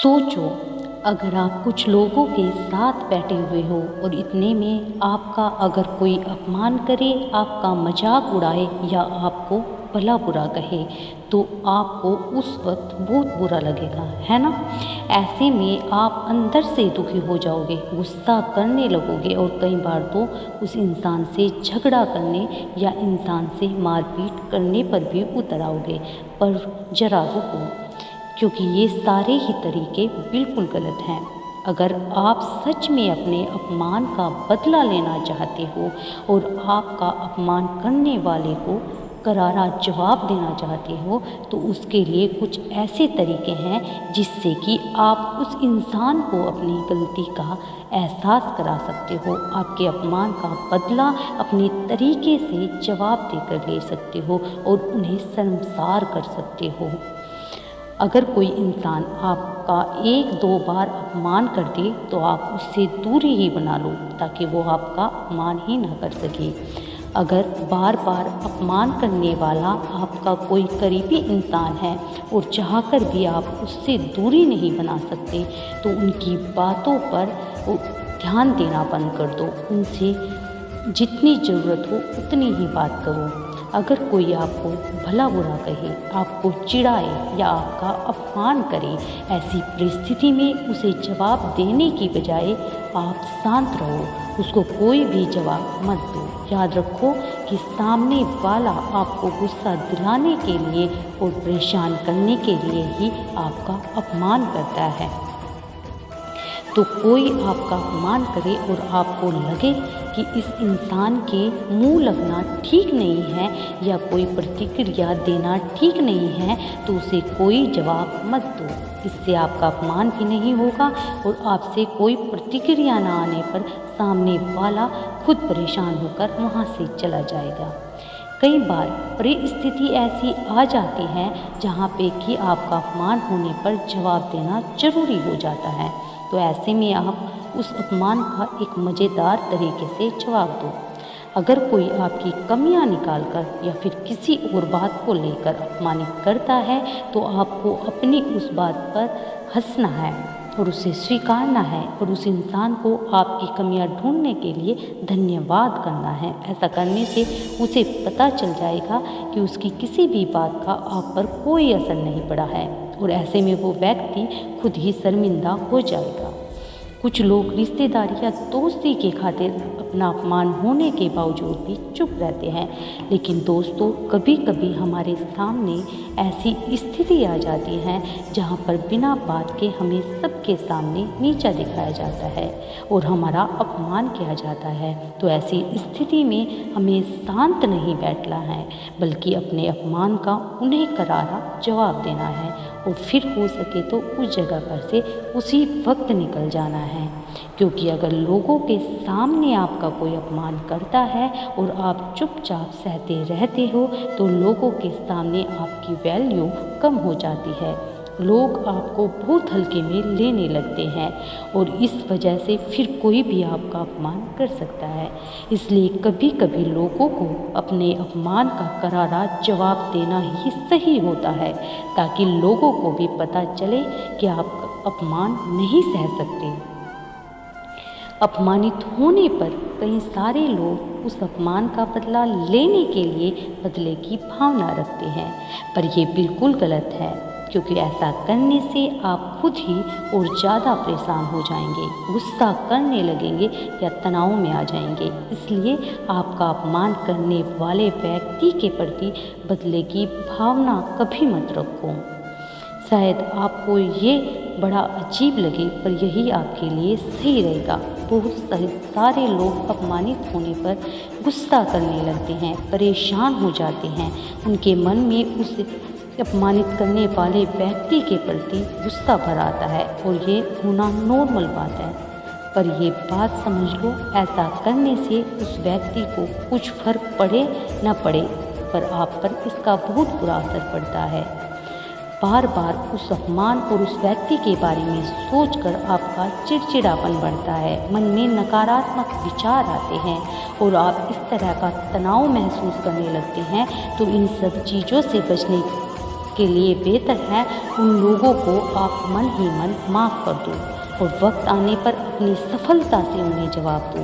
सोचो, अगर आप कुछ लोगों के साथ बैठे हुए हो और इतने में आपका अगर कोई अपमान करे, आपका मजाक उड़ाए या आपको भला बुरा कहे, तो आपको उस वक्त बहुत बुरा लगेगा, है ना। ऐसे में आप अंदर से दुखी हो जाओगे, गुस्सा करने लगोगे और कई बार तो उस इंसान से झगड़ा करने या इंसान से मारपीट करने पर भी उतर आओगे। पर जरा रुको, क्योंकि ये सारे ही तरीके बिल्कुल गलत हैं। अगर आप सच में अपने अपमान का बदला लेना चाहते हो और आपका अपमान करने वाले को करारा जवाब देना चाहते हो, तो उसके लिए कुछ ऐसे तरीके हैं जिससे कि आप उस इंसान को अपनी गलती का एहसास करा सकते हो। आपके अपमान का बदला अपने तरीके से जवाब देकर ले सकते हो और उन्हें शर्मसार कर सकते हो। अगर कोई इंसान आपका एक दो बार अपमान कर दे, तो आप उससे दूरी ही बना लो, ताकि वो आपका अपमान ही ना कर सके। अगर बार बार अपमान करने वाला आपका कोई करीबी इंसान है और चाहकर भी आप उससे दूरी नहीं बना सकते, तो उनकी बातों पर ध्यान देना बंद कर दो। उनसे जितनी ज़रूरत हो उतनी ही बात करो। अगर कोई आपको भला बुरा कहे, आपको चिढ़ाए या आपका अपमान करे, ऐसी परिस्थिति में उसे जवाब देने की बजाय आप शांत रहो, उसको कोई भी जवाब मत दो। याद रखो कि सामने वाला आपको गुस्सा दिलाने के लिए और परेशान करने के लिए ही आपका अपमान करता है। तो कोई आपका अपमान करे और आपको लगे कि इस इंसान के मुंह लगना ठीक नहीं है या कोई प्रतिक्रिया देना ठीक नहीं है, तो उसे कोई जवाब मत दो। इससे आपका अपमान भी नहीं होगा और आपसे कोई प्रतिक्रिया ना आने पर सामने वाला खुद परेशान होकर वहाँ से चला जाएगा। कई बार परिस्थिति ऐसी आ जाती है जहाँ पे कि आपका अपमान होने पर जवाब देना जरूरी हो जाता है, तो ऐसे में आप उस अपमान का एक मज़ेदार तरीके से जवाब दो। अगर कोई आपकी कमियां निकालकर या फिर किसी और बात को लेकर अपमानित करता है, तो आपको अपनी उस बात पर हंसना है और उसे स्वीकारना है और उस इंसान को आपकी कमियां ढूंढने के लिए धन्यवाद करना है। ऐसा करने से उसे पता चल जाएगा कि उसकी किसी भी बात का आप पर कोई असर नहीं पड़ा है और ऐसे में वो व्यक्ति खुद ही शर्मिंदा हो जाएगा। कुछ लोग रिश्तेदारी या दोस्ती के खातिर अपना अपमान होने के बावजूद भी चुप रहते हैं, लेकिन दोस्तों, कभी कभी हमारे सामने ऐसी स्थिति आ जाती है जहां पर बिना बात के हमें सबके सामने नीचा दिखाया जाता है और हमारा अपमान किया जाता है। तो ऐसी स्थिति में हमें शांत नहीं बैठना है, बल्कि अपने अपमान का उन्हें करारा जवाब देना है और फिर हो सके तो उस जगह पर से उसी वक्त निकल जाना है। क्योंकि अगर लोगों के सामने आपका कोई अपमान करता है और आप चुपचाप सहते रहते हो, तो लोगों के सामने आपकी वैल्यू कम हो जाती है। लोग आपको बहुत हल्के में लेने लगते हैं और इस वजह से फिर कोई भी आपका अपमान कर सकता है। इसलिए कभी कभी लोगों को अपने अपमान का करारा जवाब देना ही सही होता है, ताकि लोगों को भी पता चले कि आप अपमान नहीं सह सकते। अपमानित होने पर कई सारे लोग उस अपमान का बदला लेने के लिए बदले की भावना रखते हैं, पर ये बिल्कुल गलत है, क्योंकि ऐसा करने से आप खुद ही और ज़्यादा परेशान हो जाएंगे, गुस्सा करने लगेंगे या तनाव में आ जाएंगे। इसलिए आपका अपमान करने वाले व्यक्ति के प्रति बदले की भावना कभी मत रखो। शायद आपको ये बड़ा अजीब लगे, पर यही आपके लिए सही रहेगा। बहुत सारे लोग अपमानित होने पर गुस्सा करने लगते हैं, परेशान हो जाते हैं। उनके मन में उस अपमानित करने वाले व्यक्ति के प्रति गुस्सा भर आता है और ये होना नॉर्मल बात है। पर ये बात समझ लो, ऐसा करने से उस व्यक्ति को कुछ फर्क पड़े न पड़े, पर आप पर इसका बहुत बुरा असर पड़ता है। बार बार उस अपमान और उस व्यक्ति के बारे में सोचकर आपका चिड़चिड़ापन बढ़ता है, मन में नकारात्मक विचार आते हैं और आप इस तरह का तनाव महसूस करने लगते हैं। तो इन सब चीज़ों से बचने आपके लिए बेहतर है उन लोगों को आप मन ही मन माफ़ कर दो और वक्त आने पर अपनी सफलता से उन्हें जवाब दो।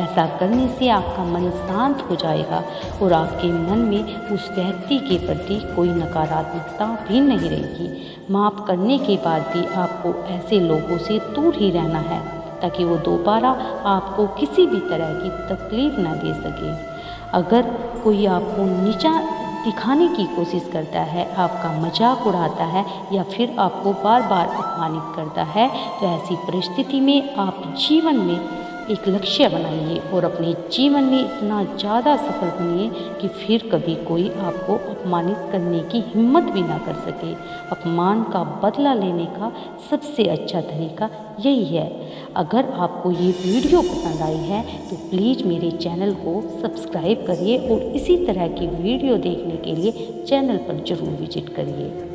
ऐसा करने से आपका मन शांत हो जाएगा और आपके मन में उस व्यक्ति के प्रति कोई नकारात्मकता भी नहीं रहेगी। माफ़ करने के बाद भी आपको ऐसे लोगों से दूर ही रहना है ताकि वो दोबारा आपको किसी भी तरह की तकलीफ़ ना दे सके। अगर कोई आपको नीचा दिखाने की कोशिश करता है, आपका मजाक उड़ाता है या फिर आपको बार बार अपमानित करता है, तो ऐसी परिस्थिति में आप जीवन में एक लक्ष्य बनाइए और अपने जीवन में इतना ज़्यादा सफल बनिए कि फिर कभी कोई आपको अपमानित करने की हिम्मत भी ना कर सके। अपमान का बदला लेने का सबसे अच्छा तरीका यही है। अगर आपको ये वीडियो पसंद आई है तो प्लीज़ मेरे चैनल को सब्सक्राइब करिए और इसी तरह की वीडियो देखने के लिए चैनल पर ज़रूर विजिट करिए।